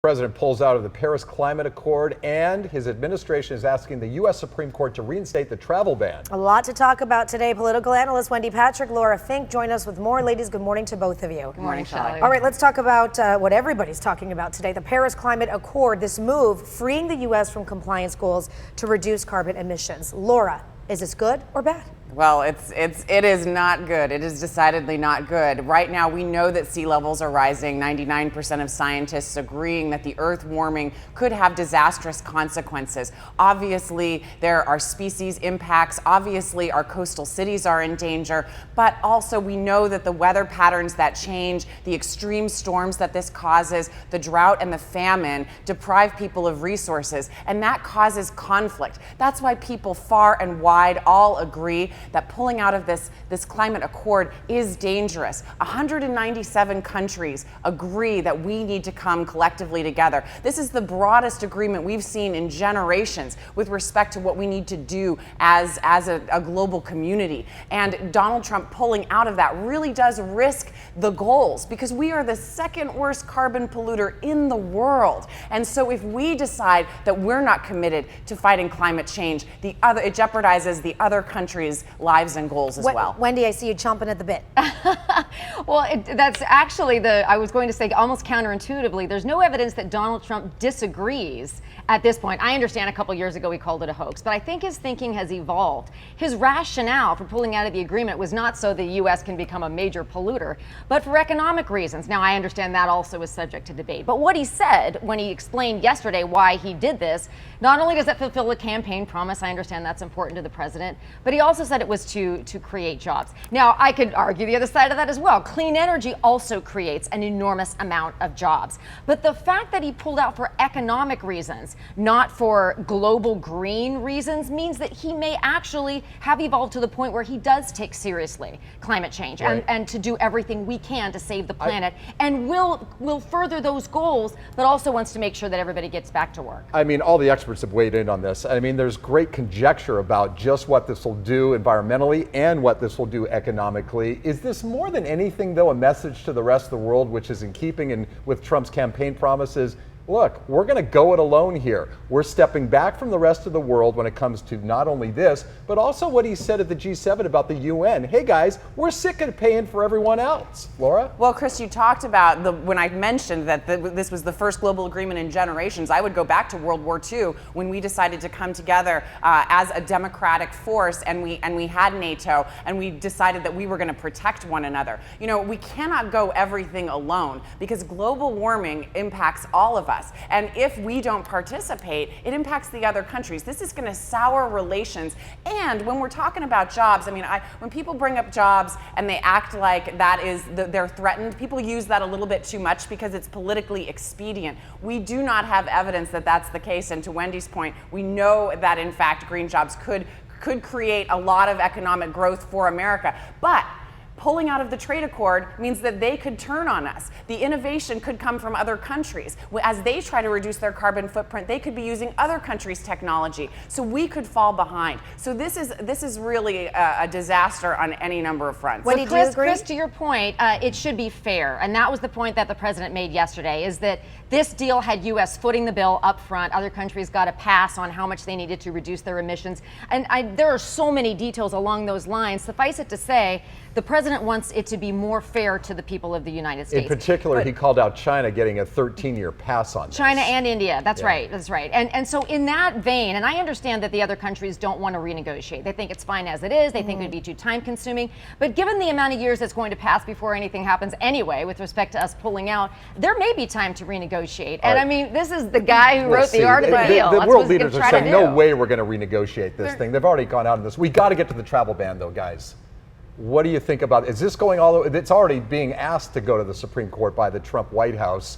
The president pulls out of the Paris Climate Accord, and his administration is asking the U.S. Supreme Court to reinstate the travel ban. A lot to talk about today. Political analyst Wendy Patrick, Laura Fink join us with more. Ladies, good morning to both of you. Good morning, Shelley. All right, let's talk about what everybody's talking about today, the Paris Climate Accord, this move freeing the U.S. from compliance goals to reduce carbon emissions. Laura, is this good or bad? Well, it is not good. It is decidedly not good. Right now, we know that sea levels are rising. 99% of scientists agreeing that the Earth warming could have disastrous consequences. Obviously, there are species impacts. Obviously, our coastal cities are in danger. But also, we know that the weather patterns that change, the extreme storms that this causes, the drought and the famine deprive people of resources, and that causes conflict. That's why people far and wide all agree that pulling out of this climate accord is dangerous. 197 countries agree that we need to come collectively together. This is the broadest agreement we've seen in generations with respect to what we need to do as a global community. And Donald Trump pulling out of that really does risk the goals, because we are the second worst carbon polluter in the world. And so if we decide that we're not committed to fighting climate change, it jeopardizes the other countries' lives and goals as well. Wendy, I see you chomping at the bit. Well, that's actually I was going to say almost counterintuitively, there's no evidence that Donald Trump disagrees at this point. I understand a couple years ago he called it a hoax, but I think his thinking has evolved. His rationale for pulling out of the agreement was not so the U.S. can become a major polluter, but for economic reasons. Now, I understand that also is subject to debate. But what he said when he explained yesterday why he did this, not only does it fulfill a campaign promise, I understand that's important to the president, but he also said it was to create jobs. Now, I could argue the other side of that as well. Clean energy also creates an enormous amount of jobs. But the fact that he pulled out for economic reasons, not for global green reasons, means that he may actually have evolved to the point where he does take seriously climate change, right, and to do everything we can to save the planet, and will further those goals, but also wants to make sure that everybody gets back to work. I mean, all the experts have weighed in on this. I mean, there's great conjecture about just what this will do environmentally and what this will do economically. Is this more than anything, though, a message to the rest of the world, which is in keeping with Trump's campaign promises? Look, we're going to go it alone here. We're stepping back from the rest of the world when it comes to not only this, but also what he said at the G7 about the UN. Hey guys, we're sick of paying for everyone else. Laura? Well, Chris, you talked about when I mentioned that this was the first global agreement in generations. I would go back to World War II when we decided to come together as a democratic force, and we had NATO, and we decided that we were going to protect one another. You know, we cannot go everything alone, because global warming impacts all of us. And if we don't participate, it impacts the other countries. This is going to sour relations. And when we're talking about jobs, I mean, when people bring up jobs and they act like they're threatened, people use that a little bit too much because it's politically expedient. We do not have evidence that that's the case. And to Wendy's point, we know that in fact green jobs could create a lot of economic growth for America. But pulling out of the trade accord means that they could turn on us. The innovation could come from other countries. As they try to reduce their carbon footprint, they could be using other countries' technology. So we could fall behind. So this is really a disaster on any number of fronts. Well, Chris, to your point, it should be fair. And that was the point that the president made yesterday, is that this deal had U.S. footing the bill up front. Other countries got a pass on how much they needed to reduce their emissions. And there are so many details along those lines. Suffice it to say, the president wants it to be more fair to the people of the United States. In particular, he called out China getting a 13-year pass on this. China and India, that's right, that's right. And so in that vein, and I understand that the other countries don't want to renegotiate. They think it's fine as it is. They think it would be too time consuming. But given the amount of years that's going to pass before anything happens anyway, with respect to us pulling out, there may be time to renegotiate. And I mean, this is the guy who wrote the art of the deal. The world leaders are saying, no way we're going to renegotiate this thing. They've already gone out on this. We got to get to the travel ban, though, guys. What do you think about it? Is this going all the way? It's already being asked to go to the Supreme Court by the Trump White House.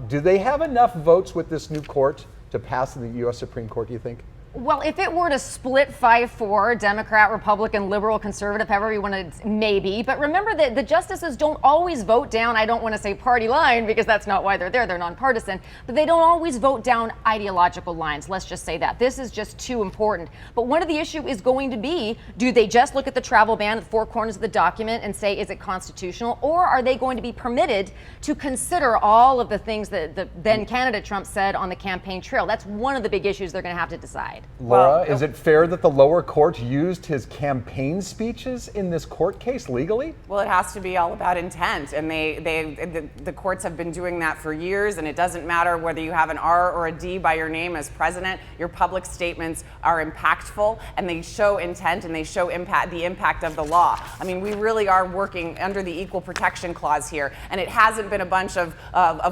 Do they have enough votes with this new court to pass in the U.S. Supreme Court, do you think? Well, if it were to split 5-4, Democrat, Republican, liberal, conservative, however you want to, maybe. But remember that the justices don't always vote down, I don't want to say party line because that's not why they're nonpartisan, but they don't always vote down ideological lines. Let's just say that. This is just too important. But one of the issue is going to be, do they just look at the travel ban at the four corners of the document and say, is it constitutional? Or are they going to be permitted to consider all of the things that the then candidate Trump said on the campaign trail? That's one of the big issues they're going to have to decide. Laura, is it fair that the lower court used his campaign speeches in this court case legally? Well, it has to be all about intent, and the courts have been doing that for years, and it doesn't matter whether you have an R or a D by your name as president. Your public statements are impactful, and they show intent, and they show the impact of the law. I mean, we really are working under the Equal Protection Clause here, and it hasn't been a bunch of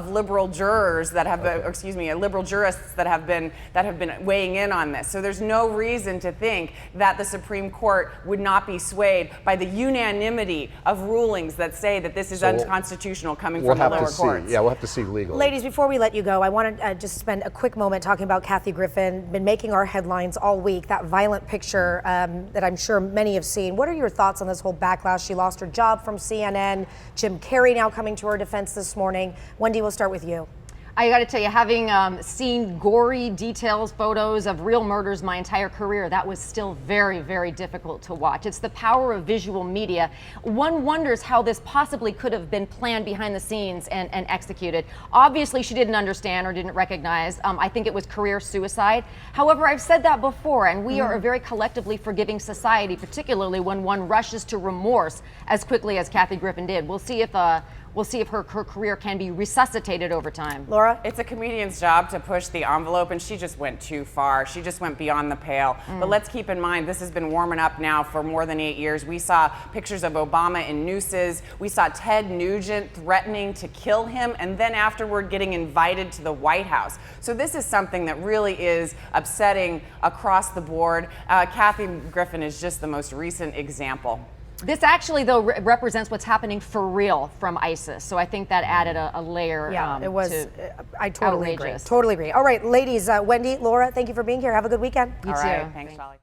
liberal jurors that have, liberal jurists that have been weighing in on this. So there's no reason to think that the Supreme Court would not be swayed by the unanimity of rulings that say that this is unconstitutional coming from the lower courts. Yeah, we'll have to see legally. Ladies, before we let you go, I want to just spend a quick moment talking about Kathy Griffin. Been making our headlines all week, that violent picture that I'm sure many have seen. What are your thoughts on this whole backlash? She lost her job from CNN. Jim Carrey now coming to her defense this morning. Wendy, we'll start with you. I got to tell you, having seen gory details, photos of real murders my entire career, that was still very, very difficult to watch. It's the power of visual media. One wonders how this possibly could have been planned behind the scenes and executed. Obviously, she didn't understand or didn't recognize. I think it was career suicide. However, I've said that before, and we are a very collectively forgiving society, particularly when one rushes to remorse as quickly as Kathy Griffin did. We'll see if her career can be resuscitated over time. Laura? It's a comedian's job to push the envelope, and she just went too far. She just went beyond the pale. But let's keep in mind, this has been warming up now for more than 8 years. We saw pictures of Obama in nooses. We saw Ted Nugent threatening to kill him, and then afterward getting invited to the White House. So this is something that really is upsetting across the board. Kathy Griffin is just the most recent example. This actually, though, represents what's happening for real from ISIS. So I think that added a layer. Yeah, it was. I totally outrageous. agree. Totally agree. All right, ladies, Wendy, Laura, thank you for being here. Have a good weekend. You too. All right, thanks, Holly.